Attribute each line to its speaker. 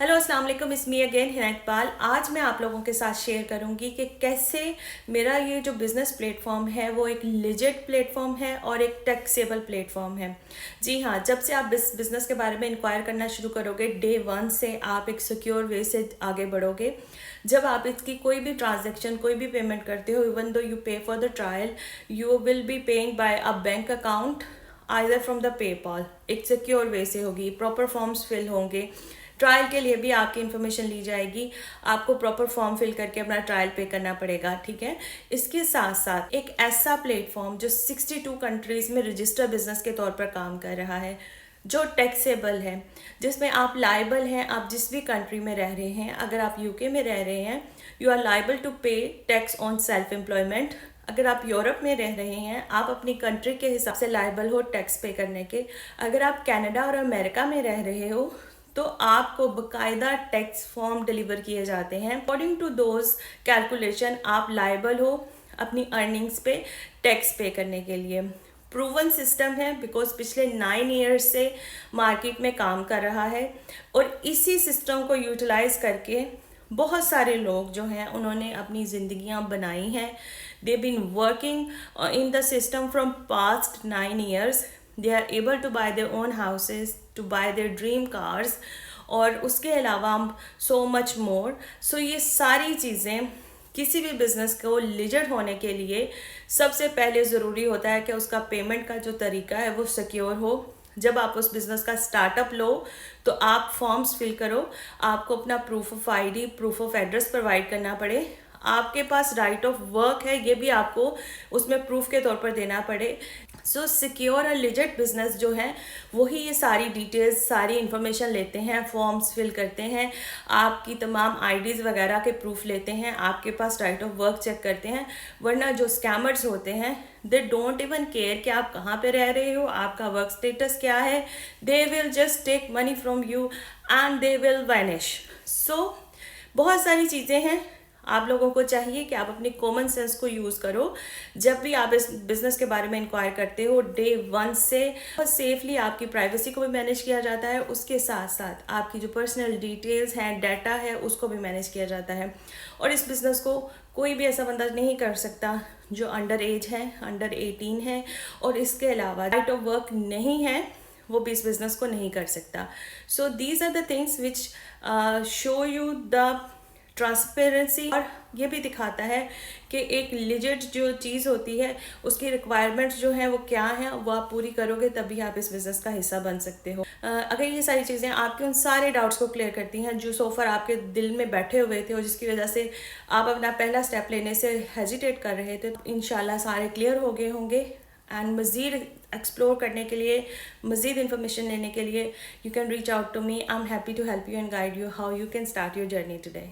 Speaker 1: Hello अस्सलाम वालेकुम, it's me again Hina Iqbal. आज मैं आप लोगों के साथ शेयर करूंगी कि कैसे मेरा ये जो बिज़नेस प्लेटफॉर्म है वो एक लिजिट प्लेटफॉर्म है और एक टैक्सेबल प्लेटफॉर्म है। जी हाँ, जब से आप बिज़नेस के बारे में इंक्वायर करना शुरू करोगे, डे वन से आप एक सिक्योर वे से आगे बढ़ोगे। जब आप इसकी कोई भी ट्रांजैक्शन, कोई भी पेमेंट करते हो, even though you pay for the trial, you will be paying by a bank account either from the PayPal. एक सिक्योर वे से होगी, प्रॉपर फॉर्म्स फिल होंगे। ट्रायल के लिए भी आपकी इन्फॉर्मेशन ली जाएगी, आपको प्रॉपर फॉर्म फिल करके अपना ट्रायल पे करना पड़ेगा, ठीक है। इसके साथ साथ एक ऐसा प्लेटफॉर्म जो 62 कंट्रीज में रजिस्टर बिजनेस के तौर पर काम कर रहा है, जो टैक्सेबल है, जिसमें आप लाइबल हैं। आप जिस भी कंट्री में रह रहे हैं, अगर आप यूके में रह रहे हैं, यू आर लाइबल टू पे टैक्स ऑन सेल्फ एम्प्लॉयमेंट। अगर आप यूरोप में रह रहे हैं, आप अपनी कंट्री के हिसाब से लाइबल हो टैक्स पे करने के। अगर आप कनाडा और अमेरिका में रह रहे हो तो आपको बकायदा टैक्स फॉर्म डिलीवर किए जाते हैं। अकॉर्डिंग टू दोज कैलकुलेशन आप लाइबल हो अपनी अर्निंग्स पे टैक्स पे करने के लिए। प्रूवन सिस्टम है, बिकॉज पिछले 9 ईयर्स से मार्केट में काम कर रहा है और इसी सिस्टम को यूटिलाइज करके बहुत सारे लोग जो हैं उन्होंने अपनी ज़िंदगियां बनाई हैं। They been working in the system from past 9 years. They are able to buy their own houses, to buy their dream cars और उसके अलावा सो मच मोर। सो ये सारी चीज़ें किसी भी बिज़नेस को लिजिट होने के लिए सबसे पहले ज़रूरी होता है कि उसका पेमेंट का जो तरीका है वो सिक्योर हो। जब आप उस बिज़नेस का स्टार्टअप लो तो आप फॉर्म्स फिल करो, आपको अपना proof of ID, proof of address provide करना पड़े। आपके पास राइट ऑफ वर्क है, ये भी आपको उसमें प्रूफ के तौर पर देना पड़े। सो सिक्योर और लिजिट बिजनेस जो है वही ये सारी डिटेल्स, सारी इन्फॉर्मेशन लेते हैं, फॉर्म्स फिल करते हैं, आपकी तमाम आईडीज़ वगैरह के प्रूफ लेते हैं, आपके पास राइट ऑफ वर्क चेक करते हैं। वरना जो स्कैमर्स होते हैं, दे डोंट इवन केयर कि आप कहाँ पे रह रहे हो, आपका वर्क स्टेटस क्या है। They will just take money from you and they will vanish. So बहुत सारी चीज़ें हैं, आप लोगों को चाहिए कि आप अपनी कॉमन सेंस को यूज़ करो। जब भी आप इस बिज़नेस के बारे में इंक्वायर करते हो, डे वन से बहुत सेफली आपकी प्राइवेसी को भी मैनेज किया जाता है, उसके साथ साथ आपकी जो पर्सनल डिटेल्स हैं, डाटा है, उसको भी मैनेज किया जाता है। और इस बिज़नेस को कोई भी ऐसा बंदा नहीं कर सकता जो अंडर एज है, अंडर 18 है और इसके अलावा राइट ऑफ वर्क नहीं है, वो भी इस बिज़नेस को नहीं कर सकता। So these are the things which show you the transparency, और ये भी दिखाता है कि एक लिजिट जो चीज़ होती है उसकी रिक्वायरमेंट्स जो हैं वो क्या हैं, वो आप पूरी करोगे तभी आप इस बिज़नेस का हिस्सा बन सकते हो। अगर ये सारी चीज़ें आपके उन सारे डाउट्स को क्लियर करती हैं जो सोफर आपके दिल में बैठे हुए थे और जिसकी वजह से आप अपना पहला स्टेप लेने से हेजिटेट कर रहे थे, तो इंशाल्लाह सारे क्लियर हो गए होंगे। एंड मज़ीद एक्सप्लोर करने के लिए, मज़ीद इन्फॉर्मेशन लेने के लिए, you can reach out to me. I am happy to help you and guide you how you can start your journey today.